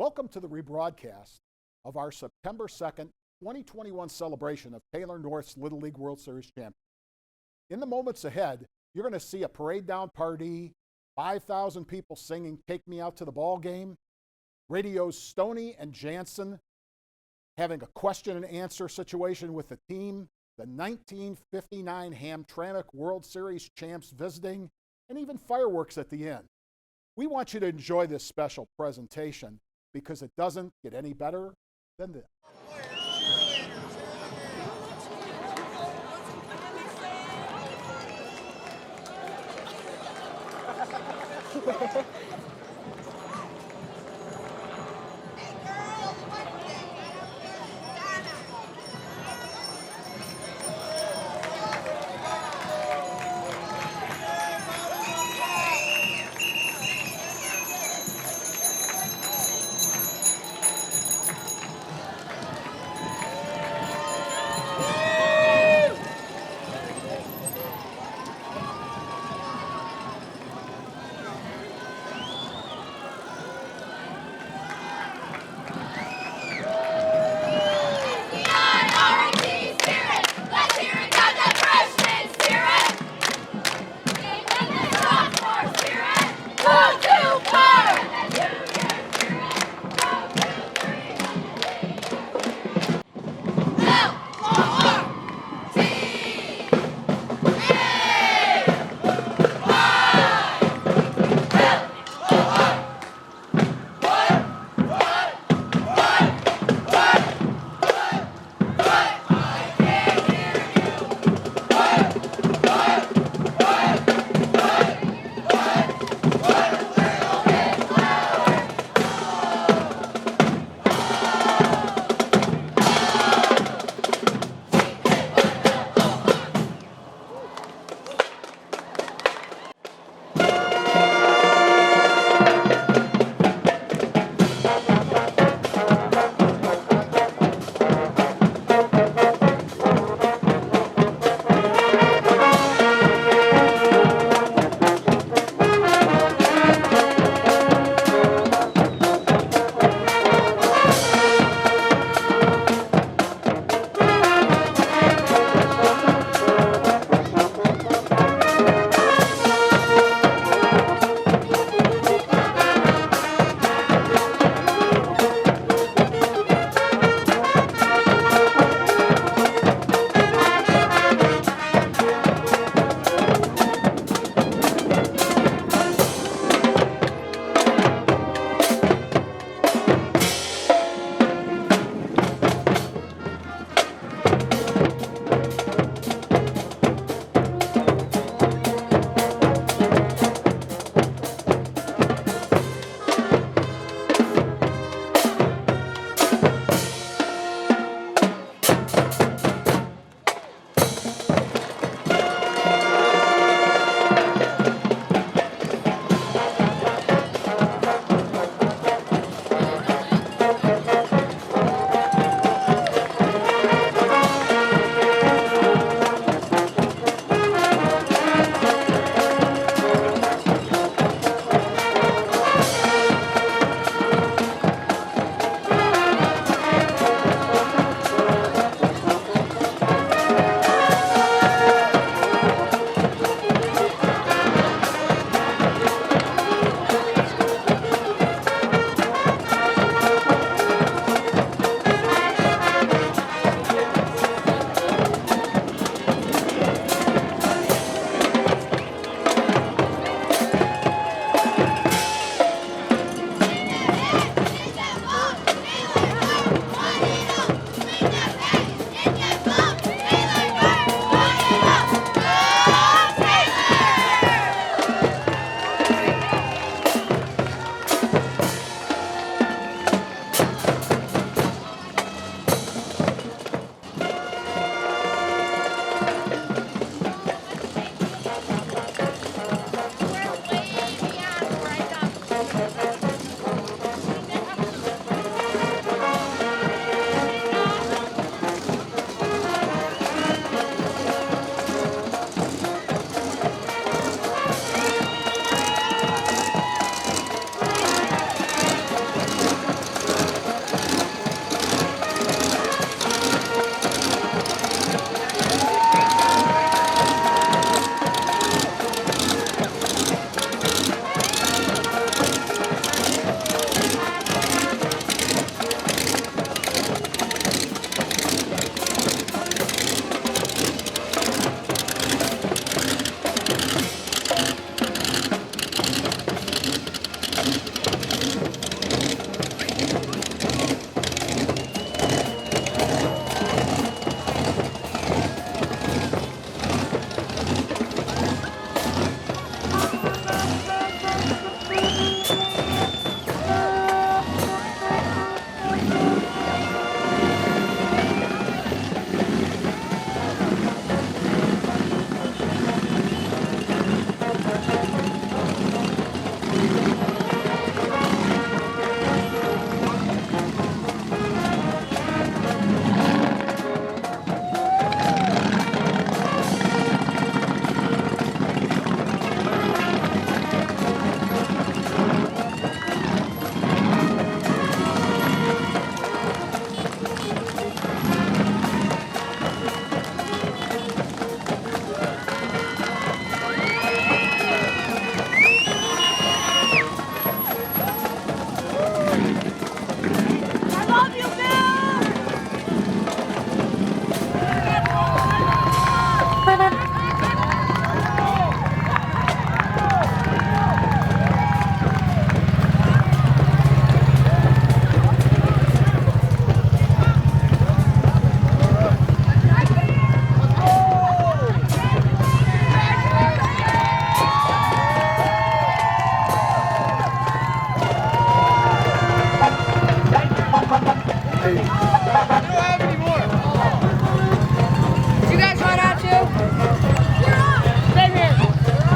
Welcome to the rebroadcast of our September 2nd, 2021 celebration of Taylor North's Little League World Series champion. In the moments ahead, you're going to see a parade down Pardee, 5,000 people singing Take Me Out to the Ball Game, radio's Stoney and Jansen having a question and answer situation with the team, the 1959 Hamtramck World Series champs visiting, and even fireworks at the end. We want you to enjoy this special presentation because it doesn't get any better than this.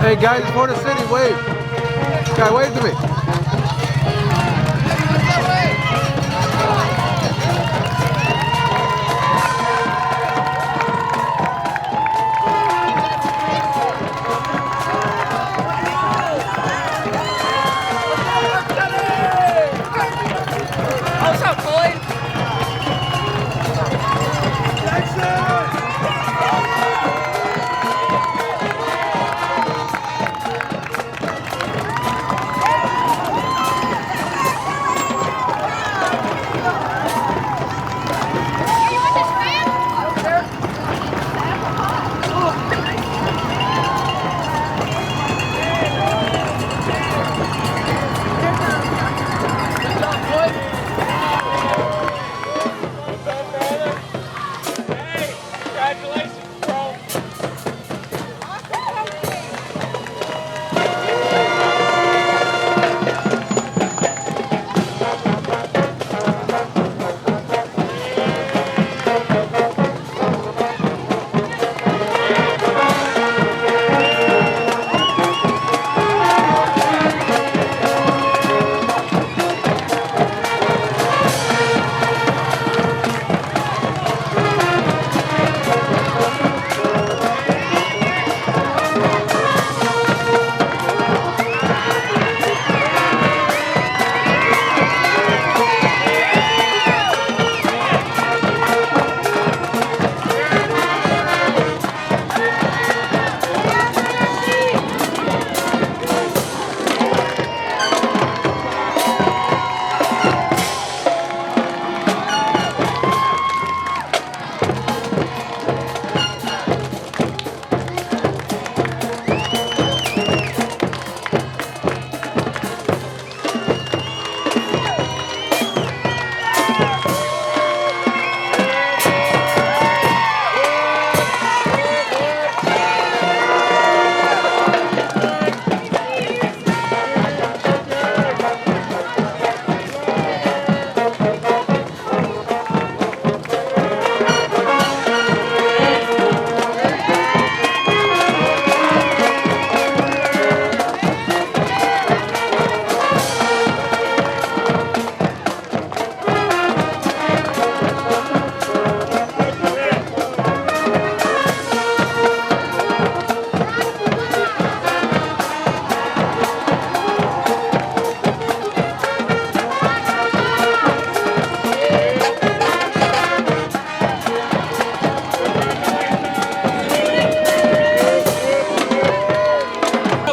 Hey guys, it's for the city, wave. Guy, wave to me. What's up, boy?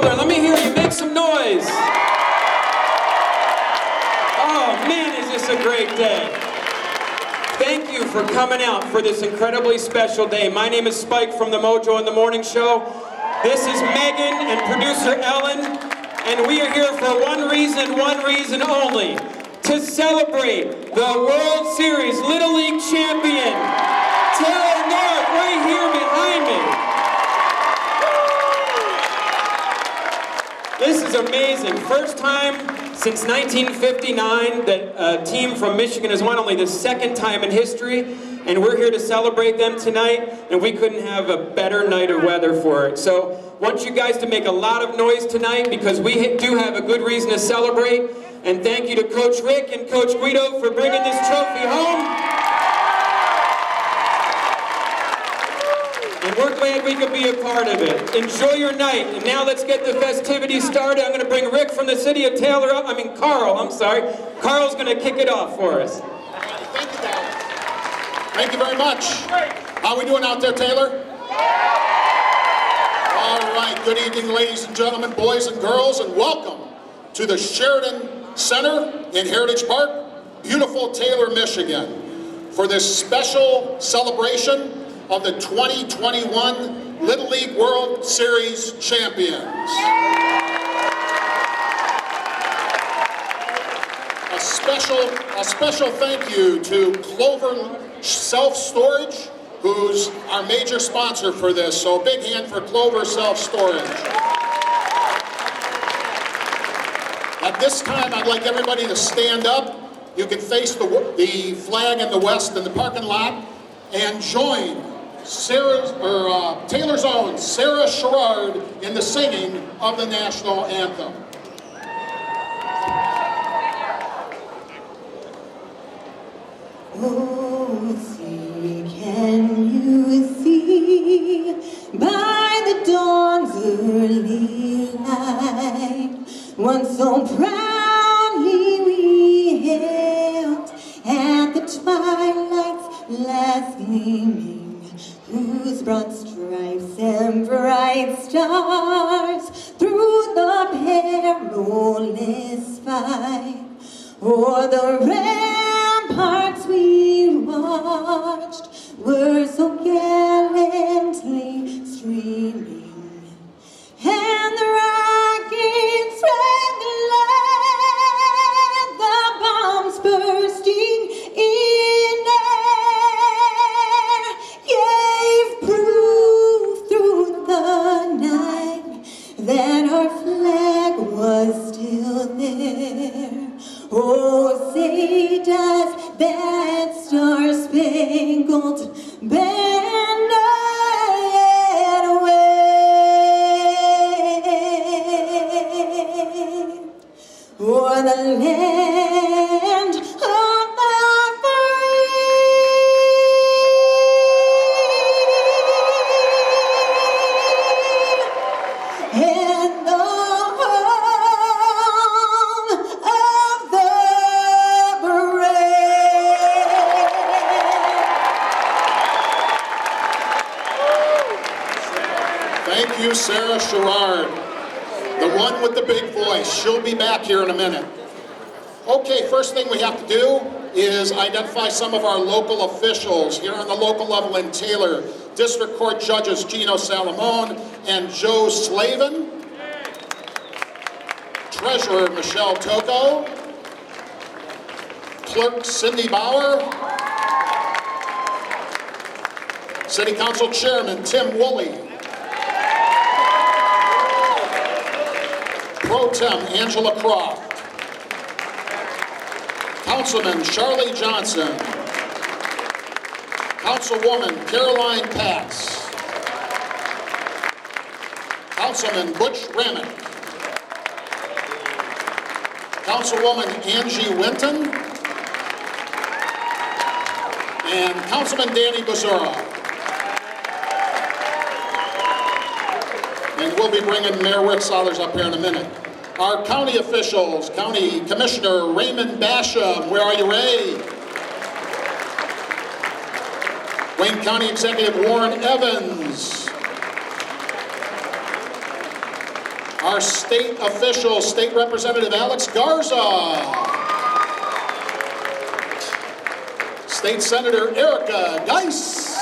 Let me hear you make some noise. Oh man, is this a great day. Thank you for coming out for this incredibly special day. My name is Spike from the Mojo in the Morning Show. This is Megan and producer Ellen, and we are here for one reason only, to celebrate the World Series Little League champion, Taylor North, right here behind me. This is amazing. First time since 1959 that a team from Michigan has won, only the second time in history, and we're here to celebrate them tonight, and we couldn't have a better night of weather for it. So I want you guys to make a lot of noise tonight because we do have a good reason to celebrate, and thank you to Coach Rick and Coach Guido for bringing this trophy home. And we're glad we could be a part of it. Enjoy your night. And now let's get the festivities started. I'm going to bring Rick from the city of Taylor up. Carl, I'm sorry. Carl's going to kick it off for us. Thank you, guys. Thank you very much. How are we doing out there, Taylor? All right. Good evening, ladies and gentlemen, boys and girls, and welcome to the Sheridan Center in Heritage Park, beautiful Taylor, Michigan, for this special celebration of the 2021 Little League World Series champions. A special thank you to Clover Self-Storage, who's our major sponsor for this. So a big hand for Clover Self-Storage. At this time, I'd like everybody to stand up. You can face the flag in the west in the parking lot and join Taylor's own Sarah Sherrard in the singing of the national anthem. Oh, see, can you see by the dawn's early light, once so proudly we hailed at the twilight's last gleaming, whose broad stripes and bright stars through the perilous fight o'er the ramparts we watched were so gallantly streaming, and the rockets rang loud, the bombs bursting in air gave proof through the night that our flag was still there. Oh, say does that star-spangled banner yet wave o'er the land of the free and the home of the brave. Thank you, Sarah Sherrard, the one with the big voice. She'll be back here in a minute. Okay, first thing we have to do is identify some of our local officials here on the local level in Taylor. District Court Judges Gino Salamone and Joe Slavin. Treasurer Michelle Toko. Clerk Cindy Bauer. City Council Chairman Tim Woolley. Pro Tem Angela Croft. Councilman Charlie Johnson. Councilwoman Caroline Patz. Councilman Butch Remick. Councilwoman Angie Winton. And Councilman Danny Bazura. And we'll be bringing Mayor Rick Sollers up here in a minute. Our county officials, County Commissioner Raymond Basham. Where are you, Ray? Wayne County Executive Warren Evans. Our state official, State Representative Alex Garza. State Senator Erica Geis.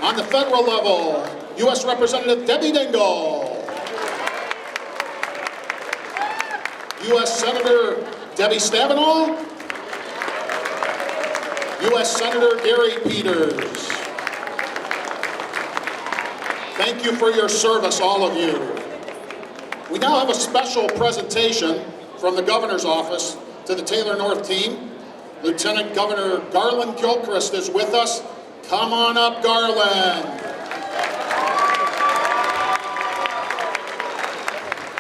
On the federal level, U.S. Representative Debbie Dingell. U.S. Senator Debbie Stabenow. U.S. Senator Gary Peters. Thank you for your service, all of you. We now have a special presentation from the Governor's Office to the Taylor North team. Lieutenant Governor Garland Gilchrist is with us. Come on up, Garland.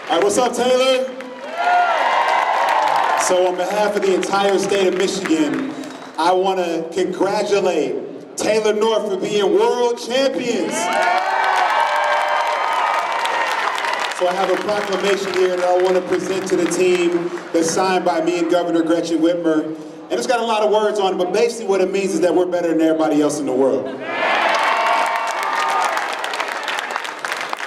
All right, what's up, Taylor? So on behalf of the entire state of Michigan, I want to congratulate Taylor North for being world champions. So I have a proclamation here that I want to present to the team that's signed by me and Governor Gretchen Whitmer. And it's got a lot of words on it, but basically what it means is that we're better than everybody else in the world.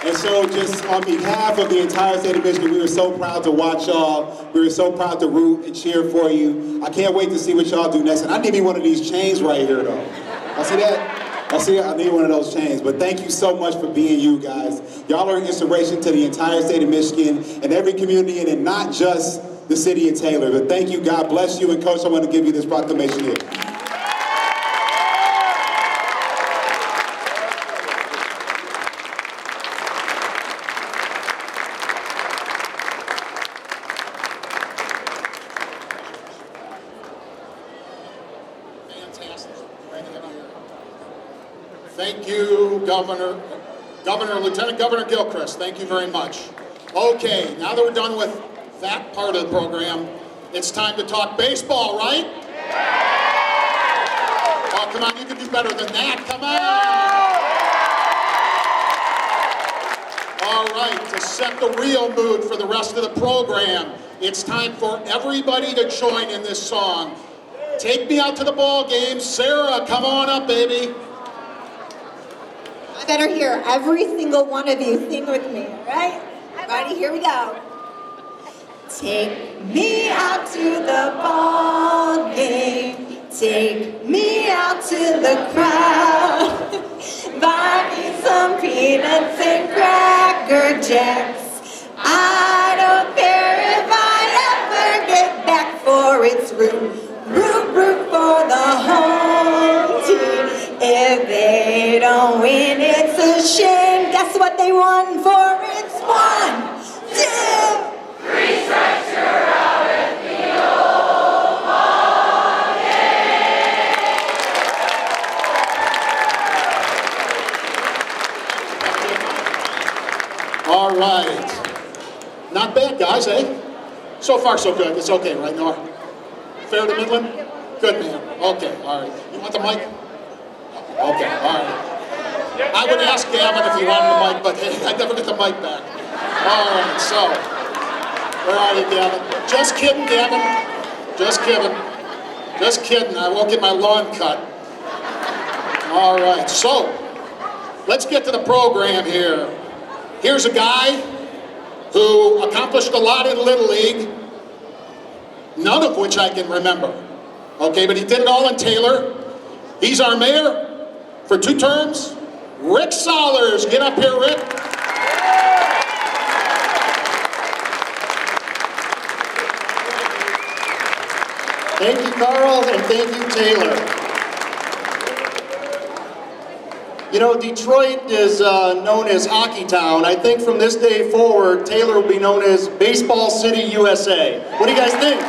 And so just on behalf of the entire state of Michigan, we were so proud to watch y'all. We were so proud to root and cheer for you. I can't wait to see what y'all do next. And I need me one of these chains right here, though. I see that? I need one of those chains. But thank you so much for being you guys. Y'all are an inspiration to the entire state of Michigan and every community in it, not just the city of Taylor. But thank you, God bless you. And Coach, I want to give you this proclamation here. Fantastic. Thank you, Lieutenant Governor Gilchrist. Thank you very much. Okay, now that we're done with that part of the program, it's time to talk baseball, right? Oh, come on, you can do better than that. Come on. All right, to set the real mood for the rest of the program, it's time for everybody to join in this song. Take me out to the ball game. Sarah, come on up, baby. I better hear every single one of you sing with me, all right? Ready? Here we go. Take me out to the ball game. Take me out to the crowd. Buy me some peanuts and Cracker Jacks. I don't care if I ever get back, for it's root for the home team. If they don't win, it's a shame. Guess what they won for? It's 1, 2, 3 strikes, you're out at the old ball game. All right. Not bad, guys, eh? So far, so good. It's okay, right, Nora? Fair to Midland? Good, man. Okay, all right. You want the mic? Okay, all right. I would ask Gavin if he wanted the mic, but I never get the mic back. All right, so, where are you, Gavin? Just kidding, Gavin. Just kidding. Just kidding. I won't get my lawn cut. All right, so, let's get to the program here. Here's a guy who accomplished a lot in Little League, none of which I can remember. Okay, but he did it all in Taylor. He's our mayor for 2 terms, Rick Sollers. Get up here, Rick. Thank you, Carl, and thank you, Taylor. You know, Detroit is known as Hockey Town. I think from this day forward, Taylor will be known as Baseball City, USA. What do you guys think?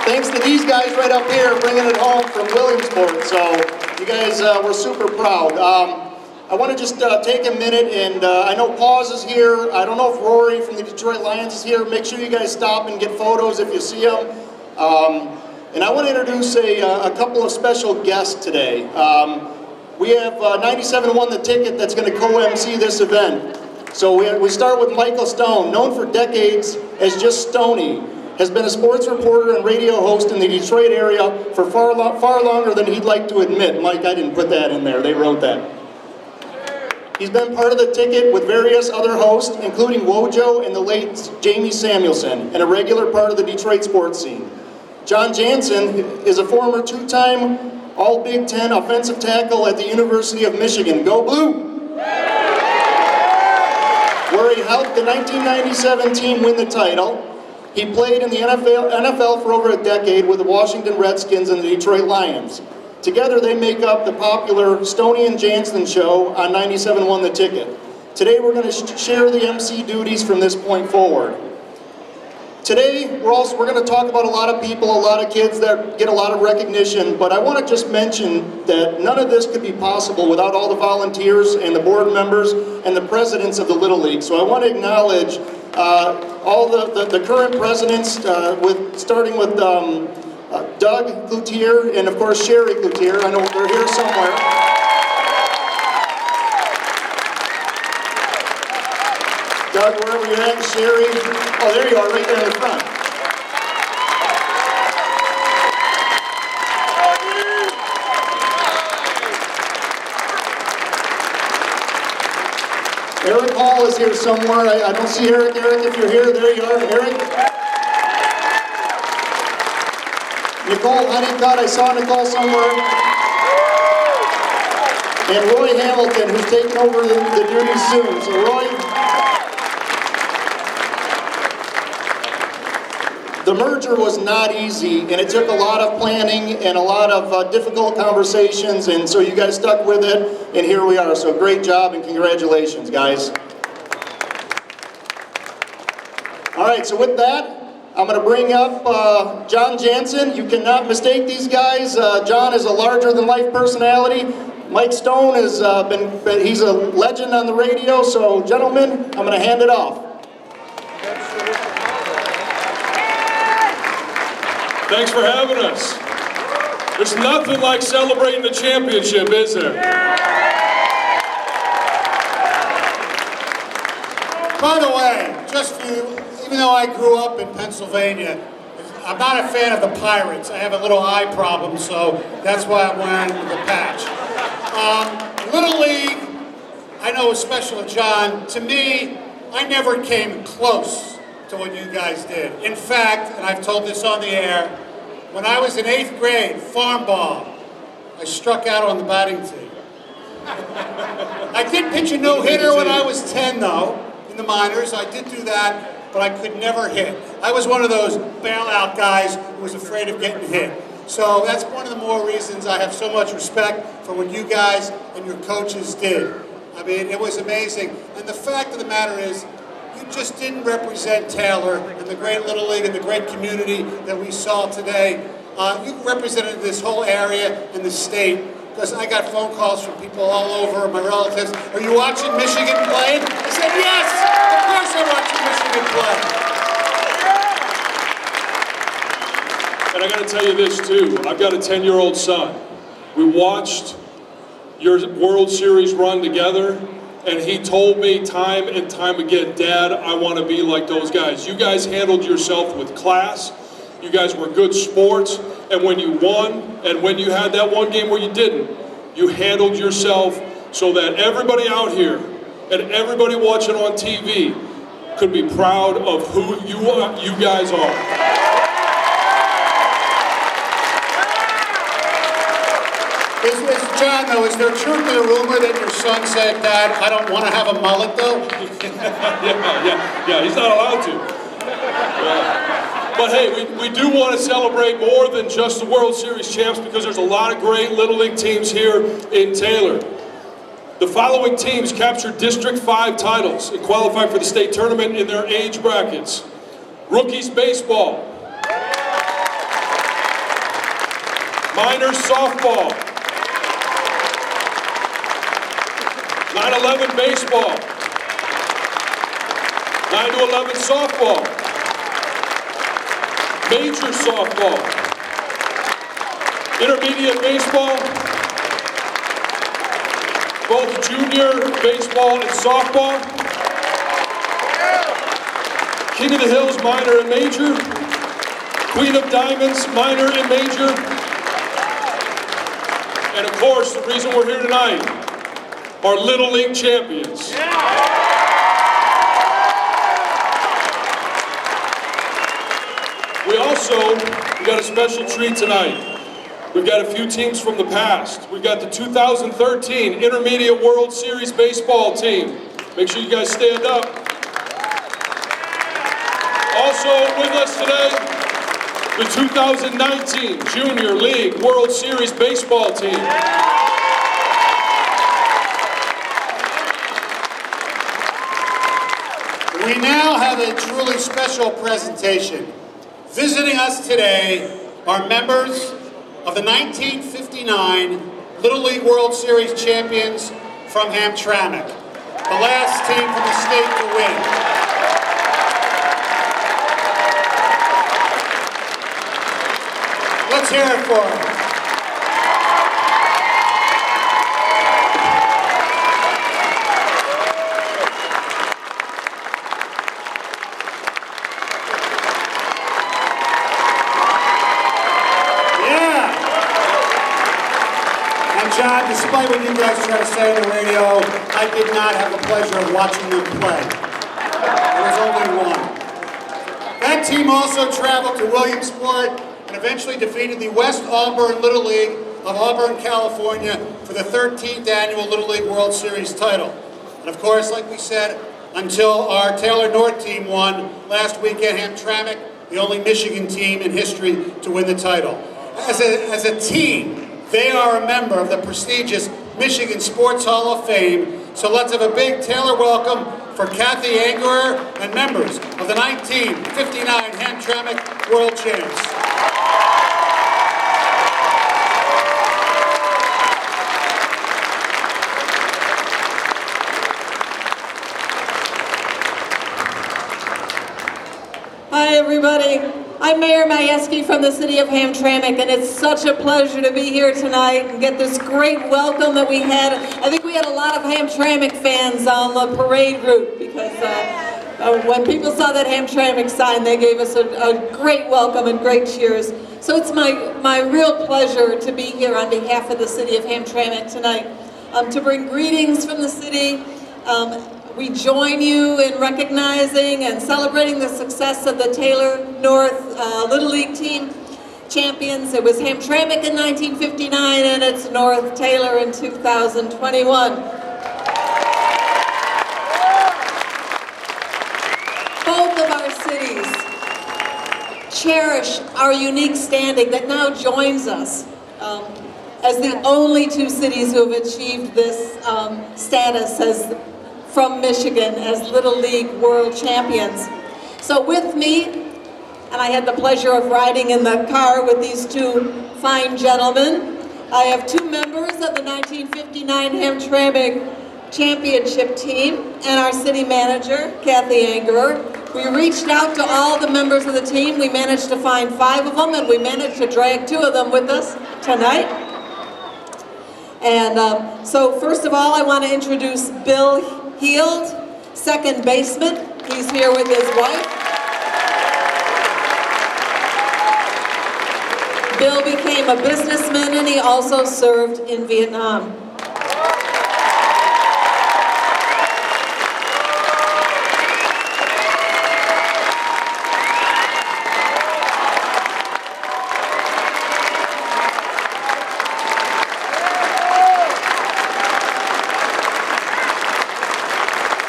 Thanks to these guys right up here bringing it home from Williamsport. So you guys were super proud. I want to just take a minute, and I know Paws is here. I don't know if Rory from the Detroit Lions is here. Make sure you guys stop and get photos if you see them. And I want to introduce a couple of special guests today. We have 97 Won the Ticket that's going to co-MC this event. So we start with Michael Stone, known for decades as just Stoney. Has been a sports reporter and radio host in the Detroit area for far longer than he'd like to admit. Mike, I didn't put that in there. They wrote that. He's been part of the Ticket with various other hosts, including Wojo and the late Jamie Samuelson, and a regular part of the Detroit sports scene. John Jansen is a former 2-time All Big Ten offensive tackle at the University of Michigan. Go Blue! Where he helped the 1997 team win the title. He played in the NFL for over a decade with the Washington Redskins and the Detroit Lions. Together they make up the popular Stoney and Jansen show on 97 Won the Ticket. Today we're going to share the MC duties from this point forward. Today we're going to talk about a lot of people, a lot of kids that get a lot of recognition, but I want to just mention that none of this could be possible without all the volunteers and the board members and the presidents of the Little League. So I want to acknowledge all the current presidents, starting with Doug Cloutier and of course Sherry Cloutier. I know they're here somewhere. Doug, wherever you're at, Sherry. Oh, there you are, right there in the front. Eric Hall is here somewhere. I don't see Eric. Eric, if you're here, there you are, Eric. Nicole Honeycutt, I saw Nicole somewhere. And Roy Hamilton, who's taking over the duties soon. So Roy, the merger was not easy, and it took a lot of planning and a lot of difficult conversations, and so you guys stuck with it, and here we are. So great job and congratulations, guys. All right, so with that, I'm going to bring up John Jansen. You cannot mistake these guys. John is a larger-than-life personality. Mike Stone has he's a legend on the radio, so gentlemen, I'm going to hand it off. Thanks for having us. There's nothing like celebrating the championship, is there? By the way, just for you, even though I grew up in Pennsylvania, I'm not a fan of the Pirates. I have a little eye problem, so that's why I'm wearing the patch. Little League, I know is special to John. To me, I never came close to what you guys did. In fact, and I've told this on the air, when I was in 8th grade, farm ball, I struck out on the batting team. I did pitch a no-hitter when I was 10, though, in the minors. I did do that, but I could never hit. I was one of those bailout guys who was afraid of getting hit. So that's one of the more reasons I have so much respect for what you guys and your coaches did. I mean, it was amazing. And the fact of the matter is, you just didn't represent Taylor and the great Little League and the great community that we saw today. You represented this whole area and the state, because I got phone calls from people all over, my relatives. Are you watching Michigan play? I said, yes, of course I'm watching Michigan play. And I got to tell you this too, I've got a 10-year-old son. We watched your World Series run together, and he told me time and time again, Dad, I want to be like those guys. You guys handled yourself with class. You guys were good sports, and when you won, and when you had that one game where you didn't, you handled yourself so that everybody out here and everybody watching on TV could be proud of who you guys are. John, though, is there truth to the rumor that your son said, Dad, I don't want to have a mullet, though? yeah, he's not allowed to. Yeah. But hey, we do want to celebrate more than just the World Series champs, because there's a lot of great Little League teams here in Taylor. The following teams captured District 5 titles and qualified for the state tournament in their age brackets. Rookies baseball, minors softball, 9-11 baseball, 9-11 softball, major softball, intermediate baseball, both junior baseball and softball, King of the Hills minor and major, Queen of Diamonds minor and major, and of course the reason we're here tonight, our Little League champions. We got a special treat tonight. We've got a few teams from the past. We've got the 2013 Intermediate World Series baseball team. Make sure you guys stand up. Also with us today, the 2019 Junior League World Series baseball team. We now have a truly special presentation. Visiting us today are members of the 1959 Little League World Series champions from Hamtramck, the last team from the state to win. Let's hear it for them. John, despite what you guys try to say on the radio, I did not have the pleasure of watching them play. There was only one. That team also traveled to Williamsport and eventually defeated the West Auburn Little League of Auburn, California for the 13th annual Little League World Series title. And of course, like we said, until our Taylor North team won last weekend, Hamtramck, the only Michigan team in history to win the title. As a team, they are a member of the prestigious Michigan Sports Hall of Fame. So let's have a big Taylor welcome for Kathy Angerer and members of the 1959 Hamtramck World Champs. Hi, everybody. I'm Mayor Majewski from the city of Hamtramck, and it's such a pleasure to be here tonight and get this great welcome that we had. I think we had a lot of Hamtramck fans on the parade route because when people saw that Hamtramck sign, they gave us a great welcome and great cheers. So it's my real pleasure to be here on behalf of the city of Hamtramck tonight to bring greetings from the city. We join you in recognizing and celebrating the success of the Taylor North Little League team champions. It was Hamtramck in 1959 and it's North Taylor in 2021. Both of our cities cherish our unique standing that now joins us as the only two cities who have achieved this status as from Michigan as Little League World Champions. So with me, and I had the pleasure of riding in the car with these two fine gentlemen, I have two members of the 1959 Hamtramck championship team and our city manager, Kathy Angerer. We reached out to all the members of the team. We managed to find 5 of them, and we managed to drag 2 of them with us tonight. And so first of all, I want to introduce Bill Heald, second baseman. He's here with his wife. Bill became a businessman and he also served in Vietnam.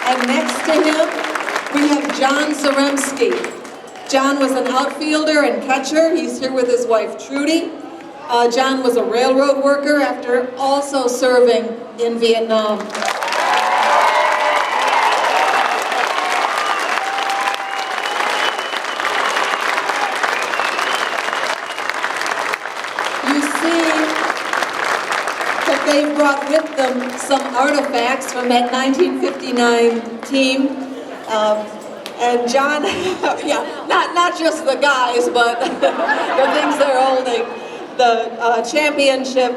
And next to him, we have John Zaremski. John was an outfielder and catcher. He's here with his wife, Trudy. John was a railroad worker after also serving in Vietnam. You see that they brought with them some artifacts from that 1959 team. And John, yeah, not just the guys, but the things they're holding. The championship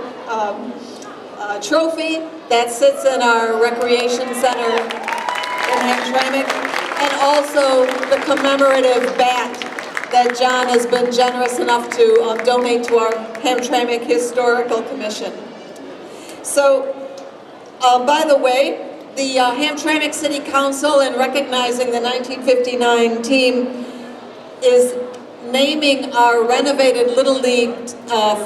trophy that sits in our recreation center in Hamtramck, and also the commemorative bat that John has been generous enough to donate to our Hamtramck Historical Commission. So, by the way, the Hamtramck City Council, in recognizing the 1959 team, is naming our renovated Little League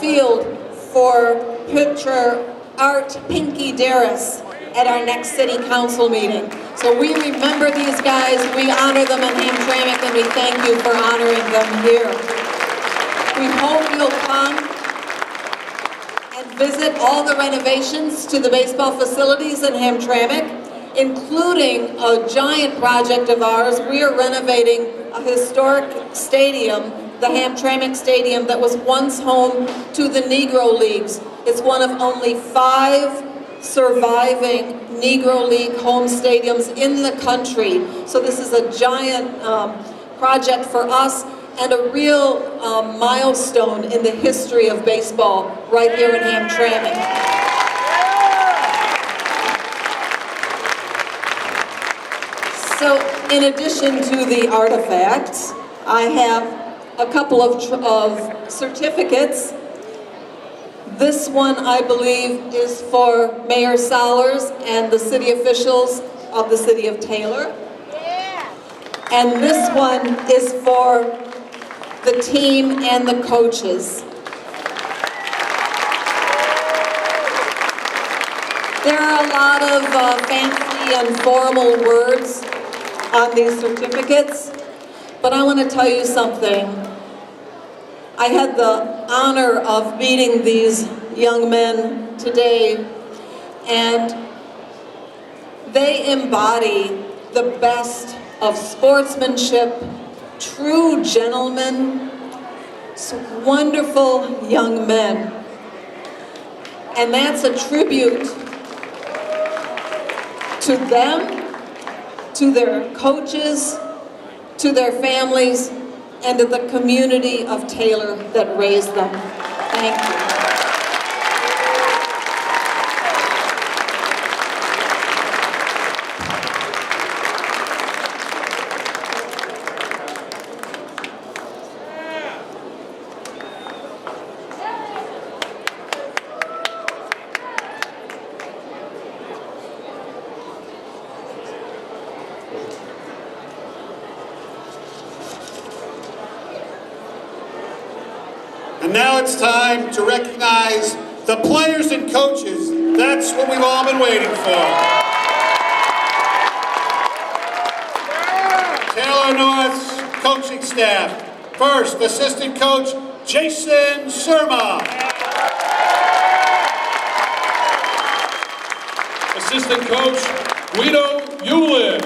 field for pitcher Art Pinky Darris at our next City Council meeting. So we remember these guys, we honor them in Hamtramck, and we thank you for honoring them here. We hope you'll come and visit all the renovations to the baseball facilities in Hamtramck, including a giant project of ours. We are renovating a historic stadium, the Hamtramck Stadium, that was once home to the Negro Leagues. It's one of only 5 surviving Negro League home stadiums in the country. So this is a giant project for us and a real milestone in the history of baseball right here in Hamtramck. So in addition to the artifacts, I have a couple of certificates. This one, I believe, is for Mayor Sollers and the city officials of the city of Taylor. And this one is for the team and the coaches. There are a lot of fancy and formal words on these certificates, but I want to tell you something. I had the honor of meeting these young men today, and they embody the best of sportsmanship, true gentlemen, wonderful young men. And that's a tribute to them, to their coaches, to their families, and to the community of Taylor that raised them. Thank you. And now it's time to recognize the players and coaches. That's what we've all been waiting for. Taylor North's coaching staff. First, assistant coach Jason Surma. Assistant coach Guido Yulin.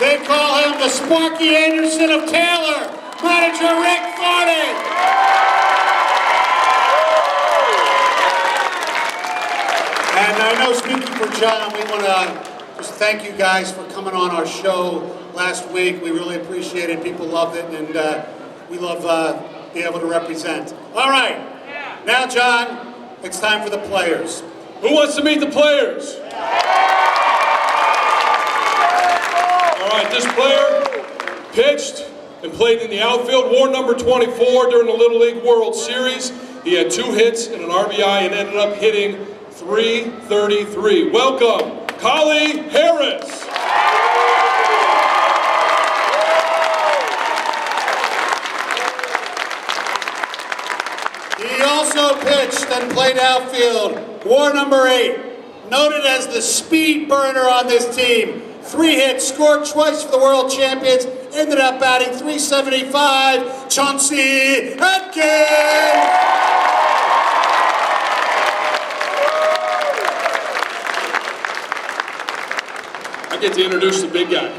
They call him the Sparky Anderson of Taylor. Manager Rick Pardee. And I know, speaking for John, we want to just thank you guys for coming on our show last week. We really appreciate it. People loved it, and we love being able to represent. All right. Now, John, it's time for the players. Who wants to meet the players? All right, this player pitched and played in the outfield, wore number 24 during the Little League World Series. He had 2 hits and an RBI and ended up hitting .333. Welcome, Collie Harris. He also pitched and played outfield, wore number 8, noted as the speed burner on this team. 3 hits, scored twice for the world champions, ended up batting .375, Chauncey Atkins! I get to introduce the big guy.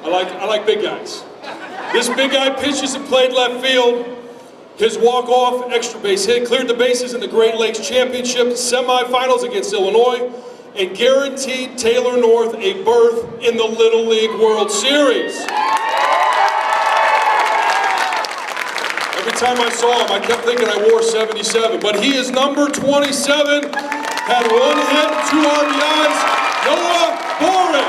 I like big guys. This big guy pitches and played left field. His walk-off extra base hit cleared the bases in the Great Lakes Championship semifinals against Illinois and guaranteed Taylor North a berth in the Little League World Series. Every time I saw him, I kept thinking I wore 77, but he is number 27, had 1 hit, 2 RBIs, Noah Boren.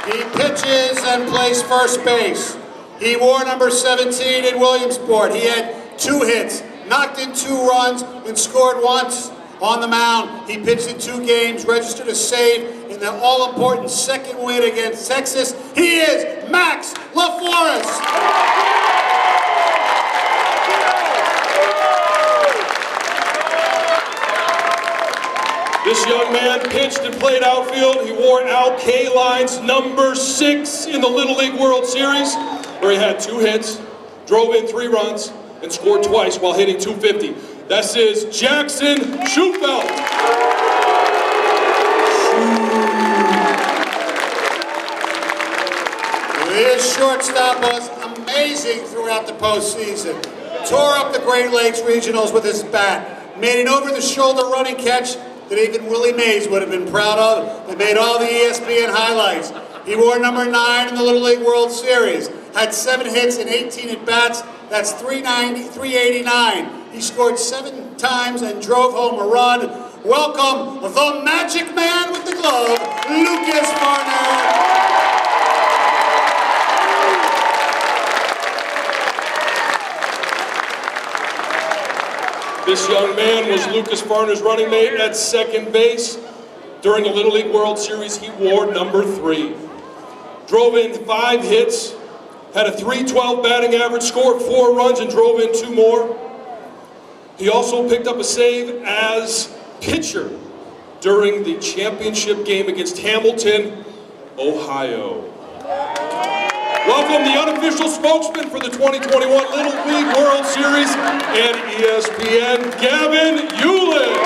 He pitches and plays first base. He wore number 17 in Williamsport. He had 2 hits, knocked in 2 runs, and scored once on the mound. He pitched in 2 games, registered a save in the all-important second win against Texas. He is Max LaForest. This young man pitched and played outfield. He wore Al Kaline's number 6 in the Little League World Series, where he had 2 hits, drove in 3 runs, and scored twice while hitting .250. This is Jackson Schufelt. This shortstop was amazing throughout the postseason. Tore up the Great Lakes Regionals with his bat. Made an over-the-shoulder running catch that even Willie Mays would have been proud of. That made all the ESPN highlights. He wore number 9 in the Little League World Series. Had 7 hits and 18 at-bats. That's .389. He scored 7 times and drove home a run. Welcome the Magic Man with the glove, Lucas Varner. This young man was Lucas Varner's running mate at second base. During the Little League World Series, he wore number 3. Drove in 5 hits, had a .312 batting average, scored 4 runs, and drove in 2 more. He also picked up a save as pitcher during the championship game against Hamilton, Ohio. Welcome the unofficial spokesman for the 2021 Little League World Series and ESPN, Gavin Yulin.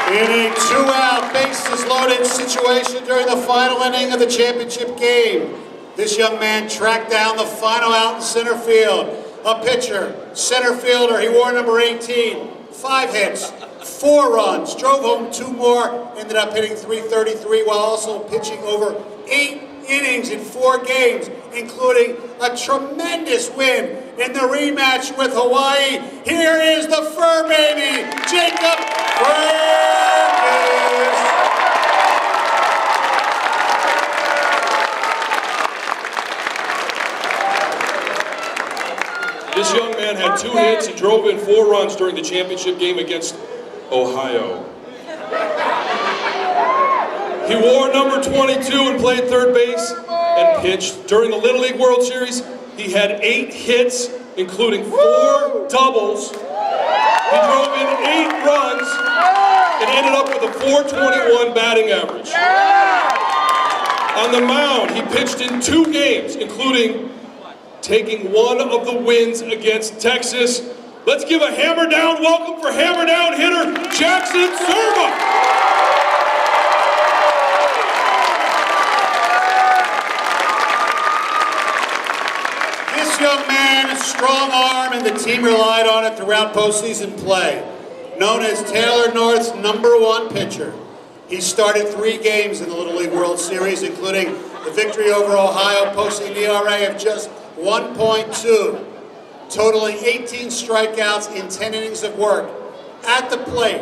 In a 2-out, bases-loaded situation during the final inning of the championship game, this young man tracked down the final out in center field. a pitcher, center fielder. He wore number 18. 5 hits, 4 runs, drove home 2 more, ended up hitting .333 while also pitching over 8 innings in 4 games, including a tremendous win in the rematch with Hawaii. Here is the fur baby, Jacob Fergus. This young man had 2 hits and drove in 4 runs during the championship game against Ohio. He wore number 22 and played third base and pitched. During the Little League World Series, he had 8 hits, including 4 doubles. He drove in 8 runs and ended up with a .421 batting average. On the mound, he pitched in 2 games, including taking one of the wins against Texas. Let's give a hammer down welcome for hammer down hitter Jackson Serva. This young man, a strong arm, and the team relied on it throughout postseason play. Known as Taylor North's #1 pitcher. He started 3 games in the Little League World Series, including the victory over Ohio, posting an ERA of just 1.2, totaling 18 strikeouts in 10 innings of work. At the plate,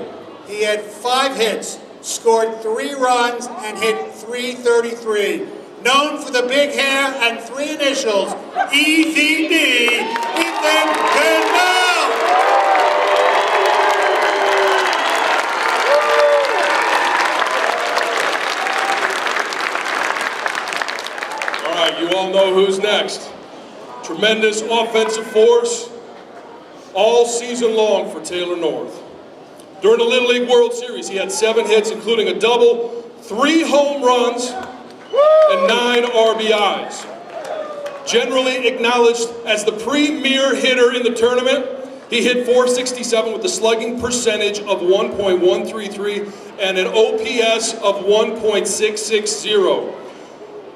he had 5 hits, scored 3 runs, and hit .333. Known for the big hair and 3 initials, EVD, Ethan Kendall. All right, you all know who's next. Tremendous offensive force all season long for Taylor North. During the Little League World Series, he had 7 hits, including a double, 3 home runs, and 9 RBIs. Generally acknowledged as the premier hitter in the tournament, he hit .467 with a slugging percentage of 1.133 and an OPS of 1.660.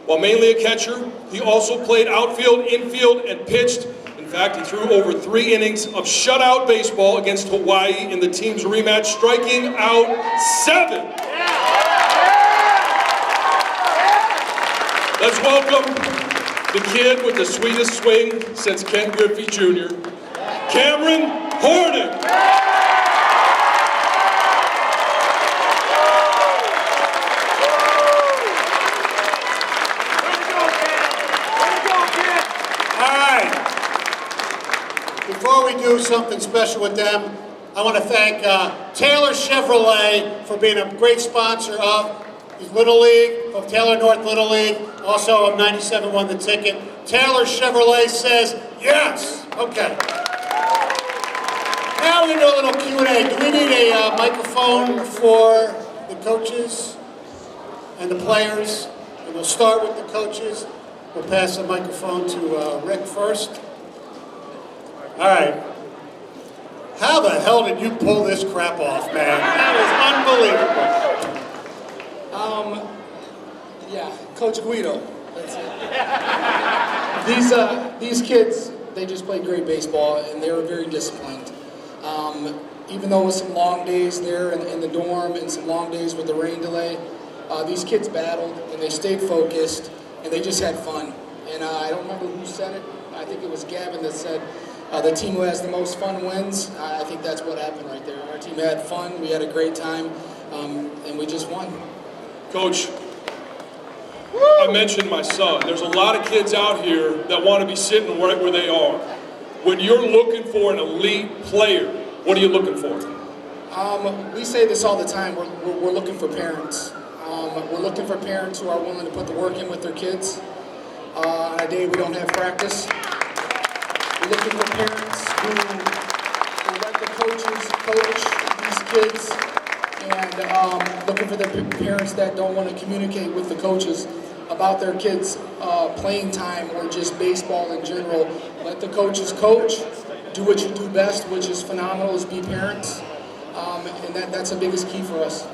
While mainly a catcher, he also played outfield, infield, and pitched. In fact, he threw over 3 innings of shutout baseball against Hawaii in the team's rematch, striking out 7. Let's welcome the kid with the sweetest swing since Ken Griffey Jr., Cameron Hornick. Before we do something special with them, I want to thank Taylor Chevrolet for being a great sponsor of Little League, of Taylor North Little League, also of 97 Won the Ticket. Taylor Chevrolet says yes. Okay. Now we're going to do a little Q&A. Do we need a microphone for the coaches and the players? And we'll start with the coaches. We'll pass the microphone to Rick first. All right. How the hell did you pull this crap off, man? That was unbelievable. Yeah, Coach Guido. That's it. These kids, they just played great baseball, and they were very disciplined. Even though it was some long days there in the dorm and some long days with the rain delay, these kids battled, and they stayed focused, and they just had fun. And I don't remember who said it. I think it was Gavin that said, the team who has the most fun wins. I think that's what happened right there. Our team had fun, we had a great time, and we just won. Coach, I mentioned my son. There's a lot of kids out here that want to be sitting right where they are. When you're looking for an elite player, what are you looking for? We say this all the time. We're looking for parents. We're looking for parents who are willing to put the work in with their kids. On a day we don't have practice. We're looking for parents who let the coaches coach these kids, and looking for the parents that don't want to communicate with the coaches about their kids' playing time or just baseball in general. Let the coaches coach, do what you do best, which is phenomenal, is be parents, and that's the biggest key for us.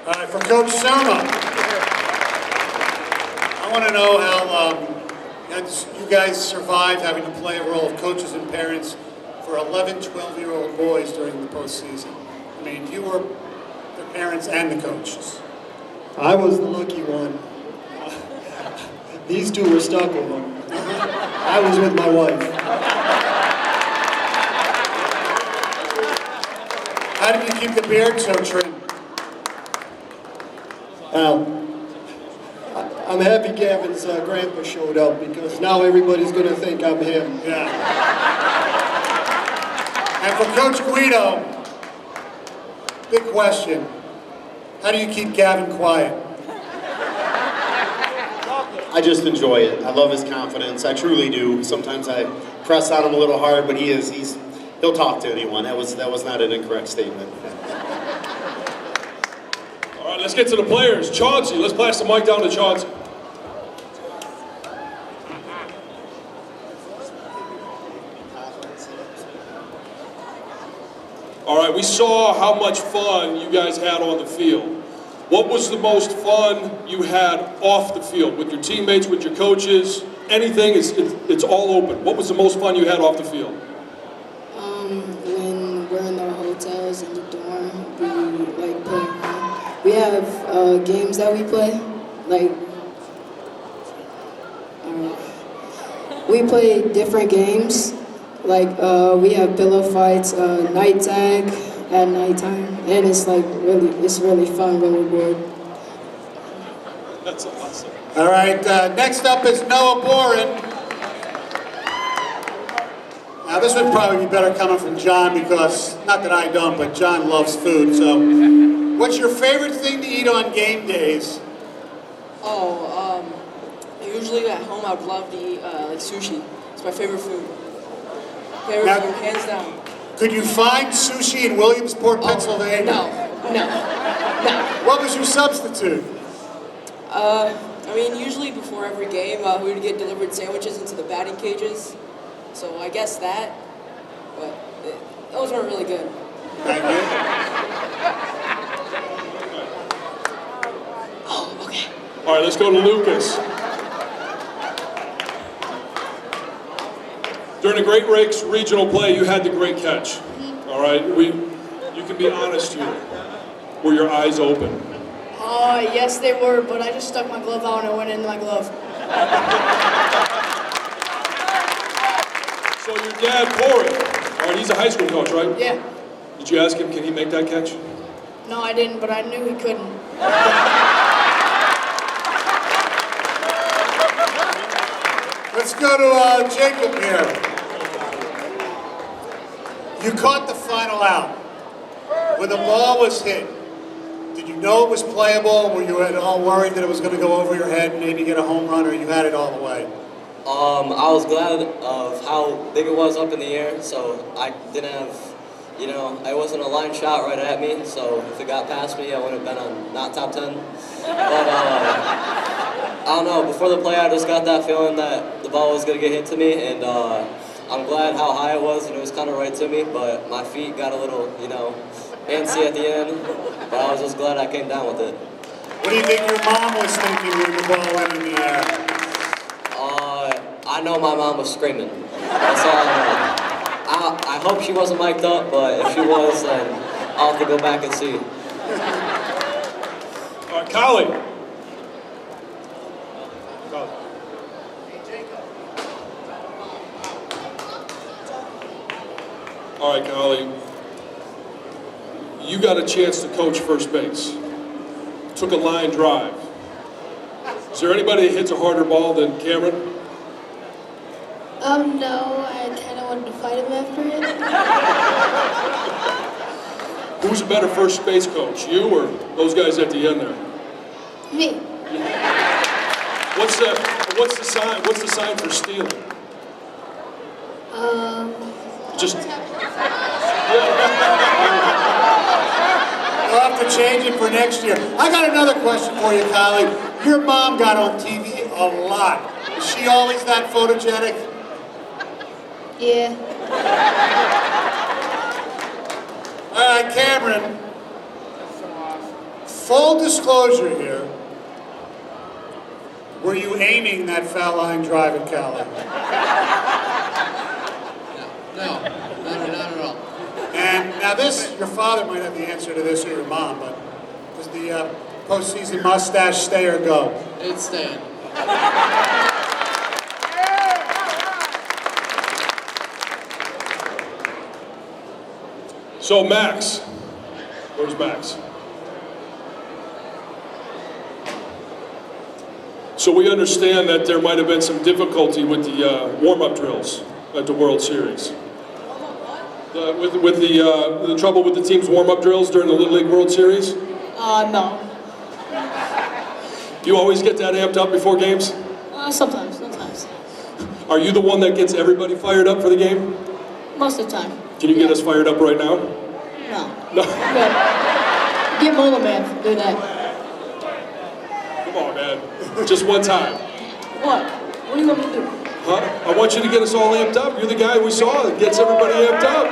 All right, for Coach Serma, I want to know You guys survived having to play a role of coaches and parents for 11, 12-year-old boys during the postseason. I mean, you were the parents and the coaches. I was the lucky one. These two were stuck with them. I was with my wife. How did you keep the beard so trim? I'm happy Gavin's grandpa showed up because now everybody's going to think I'm him. Yeah. And for Coach Guido, big question. How do you keep Gavin quiet? I just enjoy it. I love his confidence. I truly do. Sometimes I press on him a little hard, but he'll talk to anyone. That was not an incorrect statement. All right, let's get to the players. Chauncey, let's pass the mic down to Chauncey. All right, we saw how much fun you guys had on the field. What was the most fun you had off the field with your teammates, with your coaches? Anything, it's all open. What was the most fun you had off the field? When we're in our hotels in the dorm, we like play around. We have games that we play. Like we play different games. Like we have pillow fights, night tag at nighttime, and it's really fun when we're bored. That's awesome. All right, next up is Noah Boren. Now this would probably be better coming from John because, not that I don't, but John loves food. So, what's your favorite thing to eat on game days? Usually at home I would love to eat like sushi. It's my favorite food. Favorite Now, food, hands down. Could you find sushi in Williamsport, Pennsylvania? No. What was your substitute? I mean, usually before every game, we would get delivered sandwiches into the batting cages. So I guess that, but those weren't really good. Thank you. Oh, okay. All right, let's go to Lucas. During the Great Lakes regional play, you had the great catch. All right, you can be honest here. Were your eyes open? Yes, they were, but I just stuck my glove out and it went in my glove. So your dad, Corey, all right, he's a high school coach, right? Yeah. Did you ask him, can he make that catch? No, I didn't, but I knew he couldn't. Let's go to Jacob here. You caught the final out. When the ball was hit, did you know it was playable? Were you at all worried that it was going to go over your head and maybe get a home run, or you had it all the way? I was glad of how big it was up in the air, so I didn't have, it wasn't a line shot right at me, so if it got past me, I would have been on not top 10. But, I don't know, before the play, I just got that feeling that the ball was going to get hit to me, and I'm glad how high it was, and it was kind of right to me, but my feet got a little, antsy at the end, but I was just glad I came down with it. What do you think your mom was thinking when the ball went in the air? I know my mom was screaming. That's all I know. I hope she wasn't mic'd up, but if she was, then I'll have to go back and see. All right, Collie. All right, Collie. You got a chance to coach first base. Took a line drive. Is there anybody that hits a harder ball than Cameron? No, I kind of wanted to fight him after it. Who's a better first base coach, you or those guys at the end there? Me. What's the sign for stealing? Just. We'll have to change it for next year. I got another question for you, Collie. Your mom got on TV a lot. Is she always that photogenic? Yeah. All right, Cameron. Full disclosure here. Were you aiming that foul line drive at Cali? No, not at all. And now this, your father might have the answer to this, or your mom, but does the postseason mustache stay or go? It's staying. So Max, where's Max? So we understand that there might have been some difficulty with the warm-up drills at the World Series. With the trouble with the team's warm-up drills during the Little League World Series? No. You always get that amped up before games? Sometimes. Are you the one that gets everybody fired up for the game? Most of the time. Can you get us fired up right now? No. Get Mola Man to do that. Come on, man. Just one time. What? What do you want me to do? Huh? I want you to get us all amped up. You're the guy we saw that gets everybody amped up.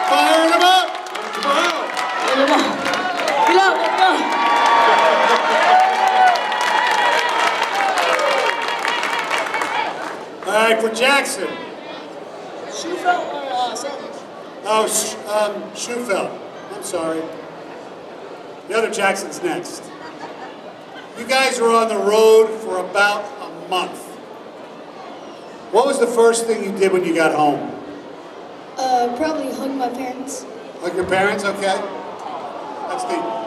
Firing them up! Come on. Get up, let's go. All right, for Jackson. Shufelt or Sandwich? Oh, Shufelt. I'm sorry. The other Jackson's next. You guys were on the road for about a month. What was the first thing you did when you got home? Probably hug my parents. Hug your parents, okay?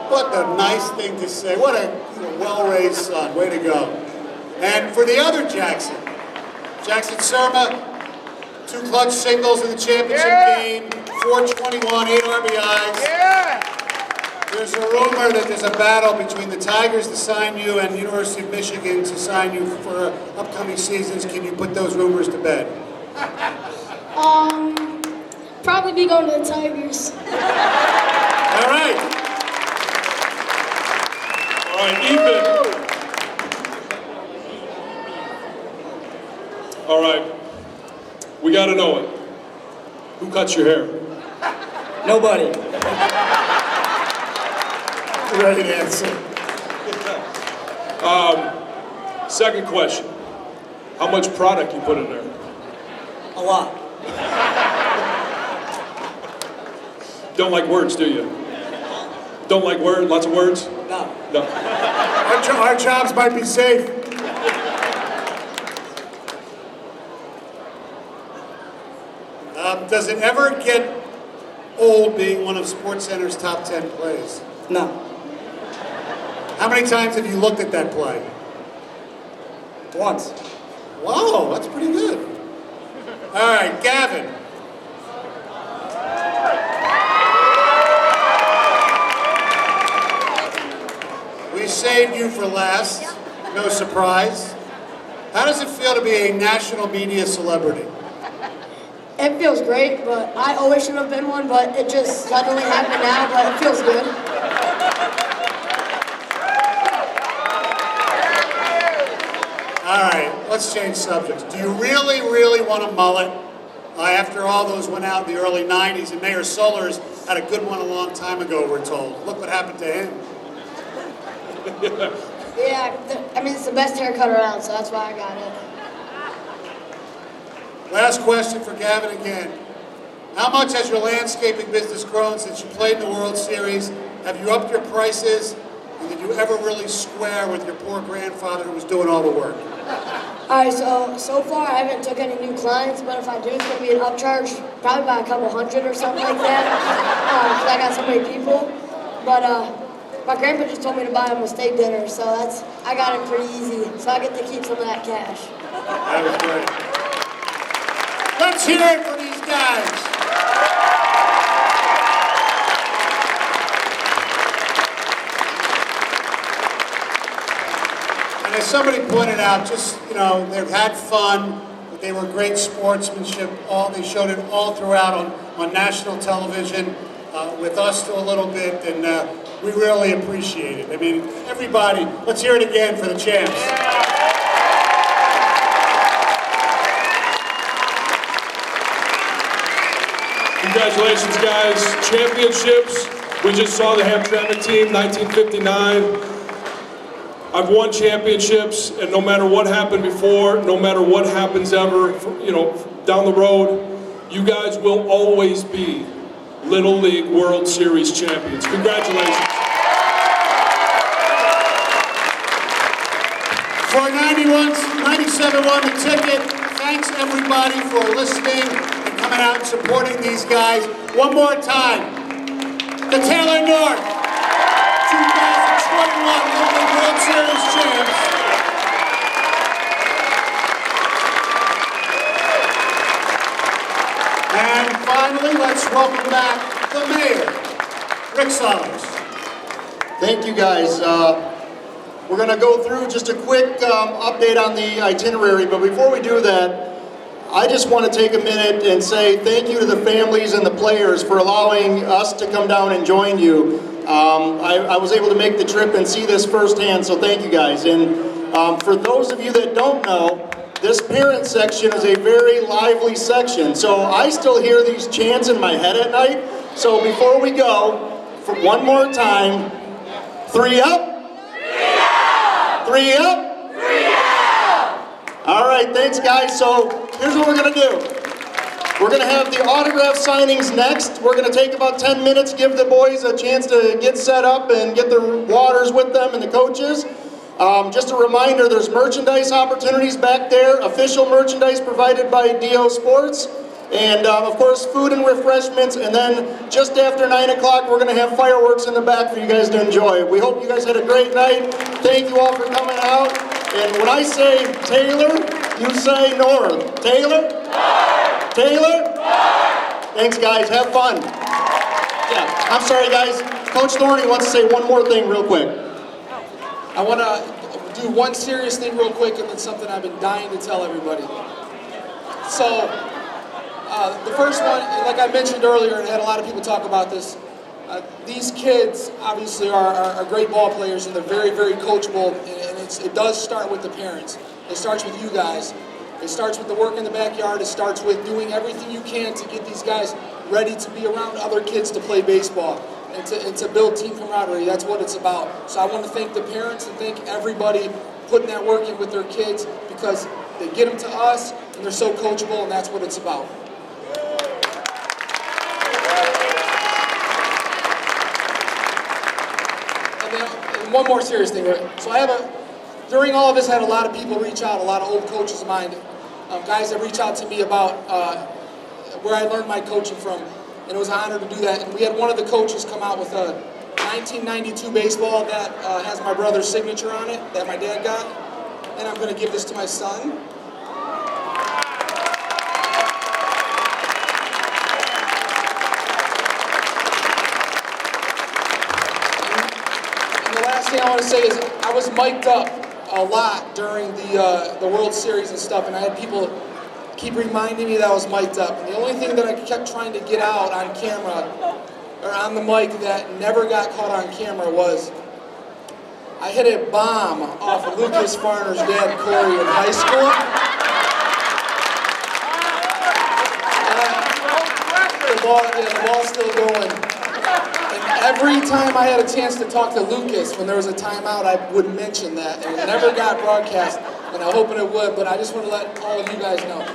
What a nice thing to say. What a well-raised son. Way to go. And for the other Jackson, Jackson Surma, 2 clutch singles in the championship game, 421, 8 RBIs. There's a rumor that there's a battle between the Tigers to sign you and University of Michigan to sign you for upcoming seasons. Can you put those rumors to bed? Probably be going to the Tigers. All right. All right, Ethan. All right. We got to know it. Who cuts your hair? Nobody. Great answer. Second question. How much product you put in there? A lot. Don't like words, do you? Don't like words? Lots of words? No. No. Our jobs might be safe. Does it ever get old being one of SportsCenter's top 10 plays? No. How many times have you looked at that play? Once. Wow, that's pretty good. All right, Gavin. We saved you for last. No surprise. How does it feel to be a national media celebrity? It feels great, but I always should have been one, but it just suddenly happened now, but it feels good. All right, let's change subjects. Do you really, really want a mullet? After all those went out in the early 90s, and Mayor Sollers had a good one a long time ago, we're told. Look what happened to him. Yeah, I mean, it's the best haircut around, so that's why I got it. Last question for Gavin again. How much has your landscaping business grown since you played in the World Series? Have you upped your prices? And did you ever really square with your poor grandfather who was doing all the work? All right, so far I haven't took any new clients, but if I do, it's going to be an upcharge, probably by a couple hundred or something like that, because I got so many people. But my grandpa just told me to buy him a steak dinner, so I got it pretty easy, so I get to keep some of that cash. That was great. Let's hear it for these guys. And as somebody pointed out, they've had fun, but they were great sportsmanship. They showed it all throughout on national television, with us a little bit, and we really appreciate it. I mean, everybody, let's hear it again for the champs. Congratulations, guys. Championships. We just saw the Hamtramck team, 1959. I've won championships, and no matter what happened before, no matter what happens ever, down the road, you guys will always be Little League World Series champions. Congratulations. For 97.1 the ticket, thanks everybody for listening and coming out and supporting these guys. One more time, the Taylor North 2021 Little League World Series champs. And finally, let's welcome back the mayor, Rick Saunders. Thank you, guys. We're going to go through just a quick update on the itinerary, but before we do that, I just want to take a minute and say thank you to the families and the players for allowing us to come down and join you. I was able to make the trip and see this firsthand, so thank you guys. And for those of you that don't know, this parent section is a very lively section, so I still hear these chants in my head at night. So before we go, for one more time, 3 up. 3 up? 3 up! All right, thanks guys. So here's what we're gonna do. We're gonna have the autograph signings next. We're gonna take about 10 minutes, give the boys a chance to get set up and get their waters with them and the coaches. Just a reminder, there's merchandise opportunities back there, official merchandise provided by DO Sports. And of course, food and refreshments, and then just after 9 o'clock, we're gonna have fireworks in the back for you guys to enjoy. We hope you guys had a great night. Thank you all for coming out. And when I say Taylor, you say North. Taylor? North! Taylor? North! Thanks guys, have fun. Yeah, I'm sorry guys. Coach Thorny wants to say one more thing real quick. I want to do one serious thing real quick, and then something I've been dying to tell everybody. So, the first one, like I mentioned earlier, and I had a lot of people talk about this, these kids obviously are great ball players, and they're very, very coachable, and it does start with the parents. It starts with you guys. It starts with the work in the backyard. It starts with doing everything you can to get these guys ready to be around other kids to play baseball and to build team camaraderie. That's what it's about. So I want to thank the parents and thank everybody putting that work in with their kids, because they get them to us, and they're so coachable, and that's what it's about. And one more serious thing. So during all of this, I had a lot of people reach out, a lot of old coaches of mine, guys that reach out to me about where I learned my coaching from, and it was an honor to do that. And we had one of the coaches come out with a 1992 baseball that has my brother's signature on it, that my dad got, and I'm going to give this to my son. And the last thing I want to say is I was mic'd up a lot during the World Series and stuff, and I had people keep reminding me that I was mic'd up. And the only thing that I kept trying to get out on camera, or on the mic, that never got caught on camera was I hit a bomb off of Lucas Farner's dad, Corey, in high school. The ball's still going. And every time I had a chance to talk to Lucas when there was a timeout, I would mention that. And it never got broadcast, and I'm hoping it would, but I just want to let all of you guys know.